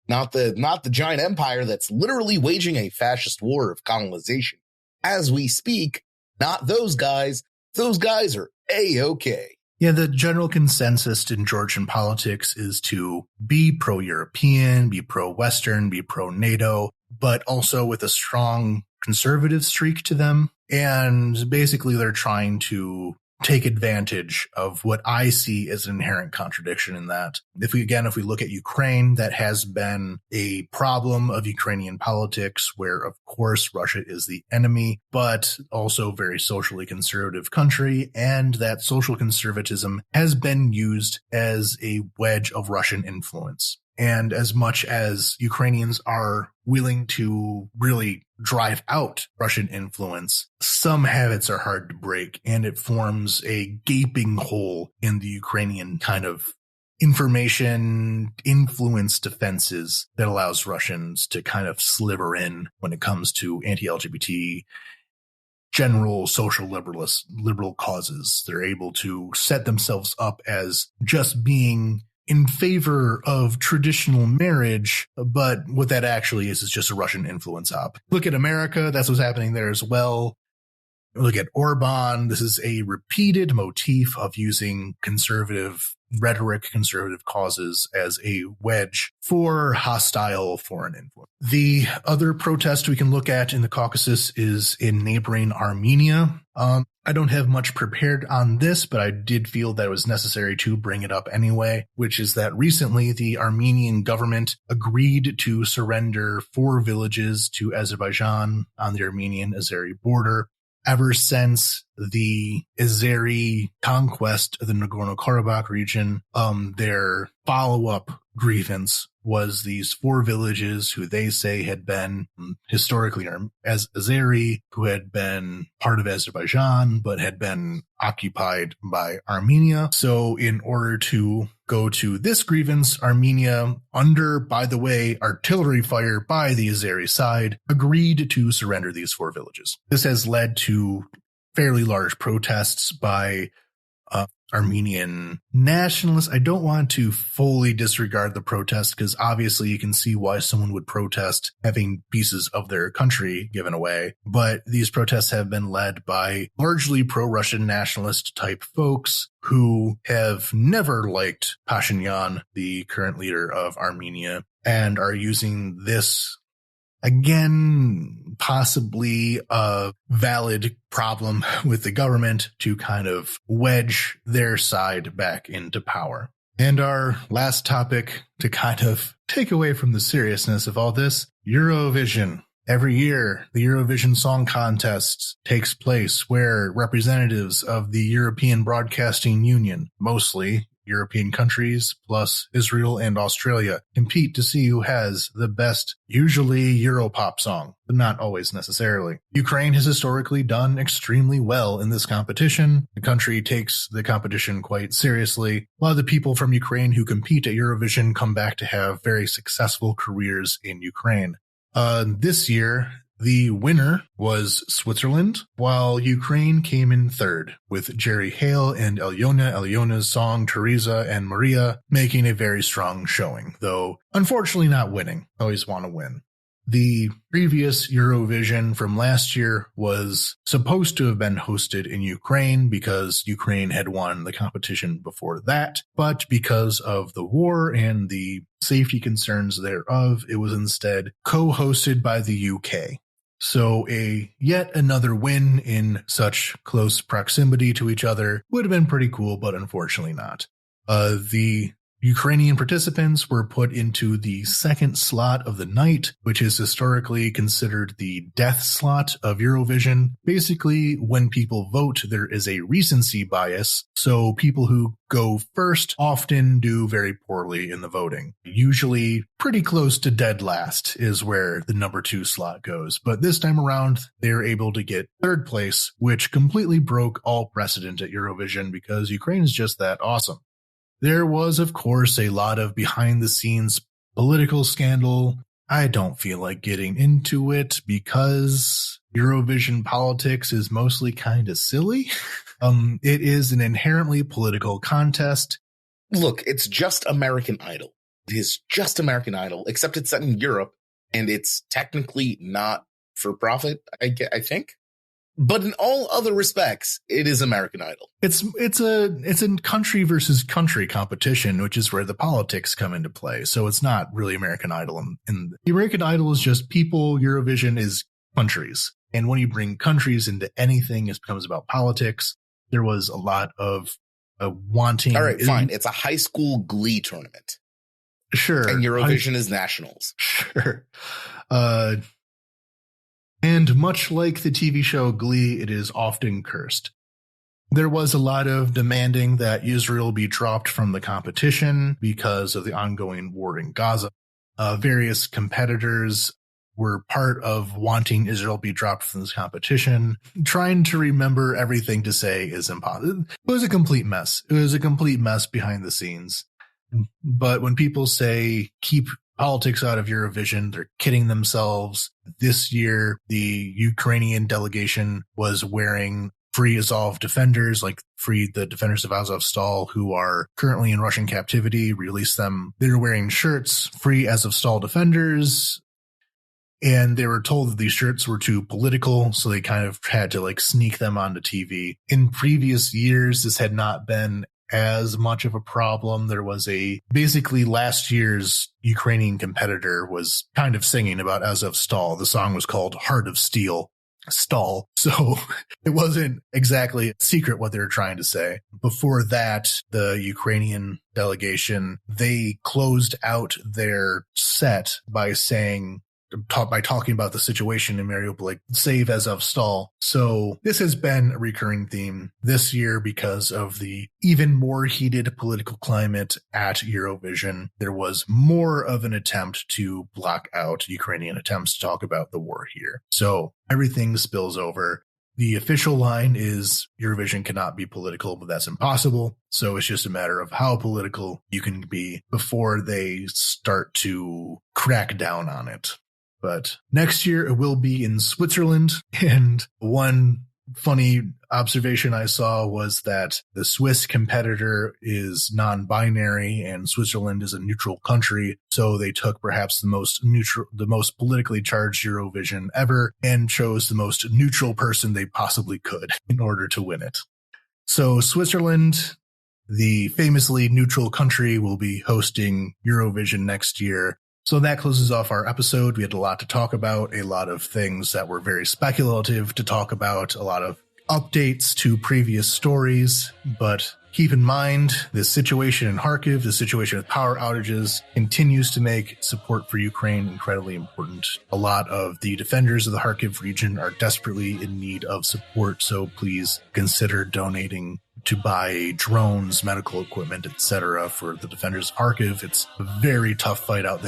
Not the giant empire that's literally waging a fascist war of colonization as we speak. Not those guys. Those guys are A-okay. Yeah, the general consensus in Georgian politics is to be pro-European, be pro-Western, be pro-NATO, but also with a strong conservative streak to them. And basically they're trying to take advantage of what I see as an inherent contradiction in that. If we look at Ukraine, that has been a problem of Ukrainian politics where, of course, Russia is the enemy, but also very socially conservative country. And that social conservatism has been used as a wedge of Russian influence. And as much as Ukrainians are willing to really drive out Russian influence, some habits are hard to break, and it forms a gaping hole in the Ukrainian kind of information influence defenses that allows Russians to kind of sliver in when it comes to anti-LGBT, general social liberal causes. They're able to set themselves up as just being in favor of traditional marriage, but what that actually is just a Russian influence op. Look at America, that's what's happening there as well. Look at Orban. This is a repeated motif of using conservative rhetoric, conservative causes as a wedge for hostile foreign influence. The other protest we can look at in the Caucasus is in neighboring Armenia. I don't have much prepared on this, but I did feel that it was necessary to bring it up anyway, which is that recently the Armenian government agreed to surrender 4 villages to Azerbaijan on the Armenian-Azeri border. Ever since the Azeri conquest of the Nagorno-Karabakh region, their follow-up grievance was these 4 villages who they say had been historically as Azeri, who had been part of Azerbaijan, but had been occupied by Armenia. So in order to go to this grievance, Armenia, under, by the way, artillery fire by the Azeri side, agreed to surrender these 4 villages. This has led to fairly large protests by Armenian nationalists. I don't want to fully disregard the protest because obviously you can see why someone would protest having pieces of their country given away. But these protests have been led by largely pro-Russian nationalist type folks who have never liked Pashinyan, the current leader of Armenia, and are using this, again, possibly a valid problem with the government to kind of wedge their side back into power. And our last topic to kind of take away from the seriousness of all this, Eurovision. Every year, the Eurovision Song Contest takes place where representatives of the European Broadcasting Union, mostly European countries plus Israel and Australia, compete to see who has the best, usually Europop song, but not always necessarily. Ukraine has historically done extremely well in this competition. The country takes the competition quite seriously. A lot of the people from Ukraine who compete at Eurovision come back to have very successful careers in Ukraine. This year, the winner was Switzerland, while Ukraine came in third, with Jerry Hale and Elyona's song Teresa and Maria making a very strong showing, though unfortunately not winning. Always want to win. The previous Eurovision from last year was supposed to have been hosted in Ukraine because Ukraine had won the competition before that, but because of the war and the safety concerns thereof, it was instead co-hosted by the UK. So a yet another win in such close proximity to each other would have been pretty cool, but unfortunately not. The Ukrainian participants were put into the second slot of the night, which is historically considered the death slot of Eurovision. Basically, when people vote, there is a recency bias, so people who go first often do very poorly in the voting. Usually pretty close to dead last is where the number 2 slot goes, but this time around, they're able to get third place, which completely broke all precedent at Eurovision because Ukraine is just that awesome. There was, of course, a lot of behind-the-scenes political scandal. I don't feel like getting into it because Eurovision politics is mostly kind of silly. It is an inherently political contest. Look, it's just American Idol. It is just American Idol, except it's set in Europe, and it's technically not for profit, I think. But in all other respects, it is American Idol. It's a country versus country competition, which is where the politics come into play. So it's not really American Idol. And the American Idol is just people. Eurovision is countries. And when you bring countries into anything, it becomes about politics. There was a lot of wanting. All right, fine. It's a high school glee tournament. Sure. And Eurovision is nationals. Sure. And much like the TV show Glee, it is often cursed. There was a lot of demanding that Israel be dropped from the competition because of the ongoing war in Gaza. Various competitors were part of wanting Israel be dropped from this competition. Trying to remember everything to say is impossible. It was a complete mess. It was a complete mess behind the scenes. But when people say keep politics out of Eurovision, they're kidding themselves. This year, the Ukrainian delegation was wearing free Azov defenders, like free the defenders of Azovstal who are currently in Russian captivity, release them. They're wearing shirts, free Azovstal defenders. And they were told that these shirts were too political, so they kind of had to like sneak them onto TV. In previous years, this had not been as much of a problem. There was basically last year's Ukrainian competitor was kind of singing about Azovstal. The song was called Heart of Steel. Stall. So it wasn't exactly a secret what they were trying to say. Before that, the Ukrainian delegation, they closed out their set by talking about the situation in Mariupol, like save Azovstal. So this has been a recurring theme this year because of the even more heated political climate at Eurovision. There was more of an attempt to block out Ukrainian attempts to talk about the war here. So everything spills over. The official line is Eurovision cannot be political, but that's impossible. So it's just a matter of how political you can be before they start to crack down on it. But next year it will be in Switzerland. And one funny observation I saw was that the Swiss competitor is non-binary and Switzerland is a neutral country. So they took perhaps the most politically charged Eurovision ever and chose the most neutral person they possibly could in order to win it. So Switzerland, the famously neutral country, will be hosting Eurovision next year. So that closes off our episode. We had a lot to talk about, a lot of things that were very speculative to talk about, a lot of updates to previous stories. But keep in mind, this situation in Kharkiv, the situation with power outages, continues to make support for Ukraine incredibly important. A lot of the defenders of the Kharkiv region are desperately in need of support, so please consider donating to buy drones, medical equipment, etc. for the defenders of Kharkiv. It's a very tough fight out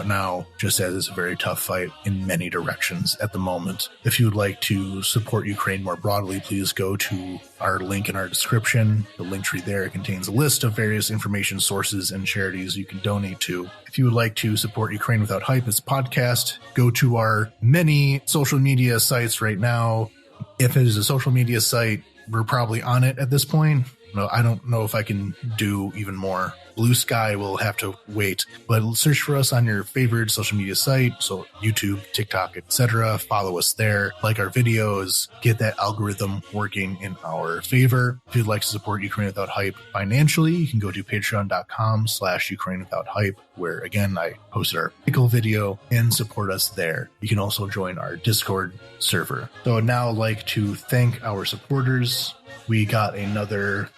now, just as it's a very tough fight in many directions at the moment. If you would like to support Ukraine more broadly, please go to our link in our description. The link tree there contains a list of various information sources and charities you can donate to. If you would like to support Ukraine Without Hype as a podcast, go to our many social media sites right now. If it is a social media site, we're probably on it at this point. No, I don't know if I can do even more. Blue Sky will have to wait, but search for us on your favorite social media site, so YouTube, TikTok, etc. Follow us there, like our videos, get that algorithm working in our favor. If you'd like to support Ukraine Without Hype financially, you can go to patreon.com/Ukraine Without Hype, where again, I posted our pickle video, and support us there. You can also join our Discord server. So I'd now like to thank our supporters. We got another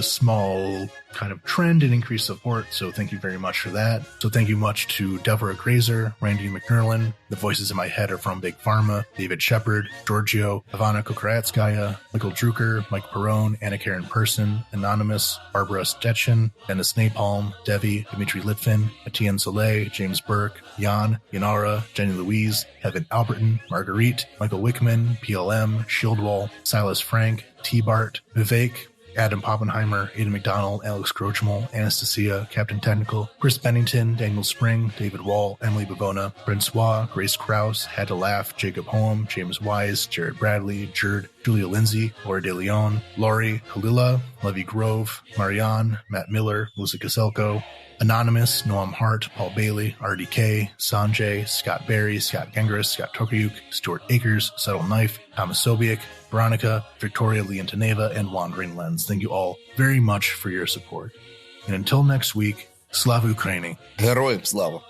small kind of trend in increased support, so thank you very much for that. So thank you much to Deborah Grazer, Randy McNerlin. The voices in my head are from Big Pharma, David Shepard, Giorgio, Ivana Kokoratskaya, Michael Drucker, Mike Perrone, Anna Karen Person, Anonymous, Barbara Stetchen, Dennis Napalm, Devi, Dimitri Litvin, Etienne Soleil, James Burke, Jan, Yanara, Jenny Louise, Kevin Alberton, Marguerite, Michael Wickman, PLM, Shieldwall, Silas Frank, T-Bart, Vivek, Adam Poppenheimer, Aidan McDonald, Alex Grochmal, Anastasia, Captain Technical, Chris Bennington, Daniel Spring, David Wall, Emily Bavona, Francois, Grace Krause, Had to Laugh, Jacob Holm, James Wise, Jared Bradley, Jerd, Julia Lindsay, Laura De Leon, Laurie, Halila, Levy Grove, Marianne, Matt Miller, Melissa Kaselko, Anonymous, Noam Hart, Paul Bailey, RDK, Sanjay, Scott Berry, Scott Gengris, Scott Tokayuk, Stuart Akers, Subtle Knife, Thomas Sobiek, Veronica, Victoria Leontaneva, and Wandering Lens. Thank you all very much for your support. And until next week, Slava Ukraini. Героям слава!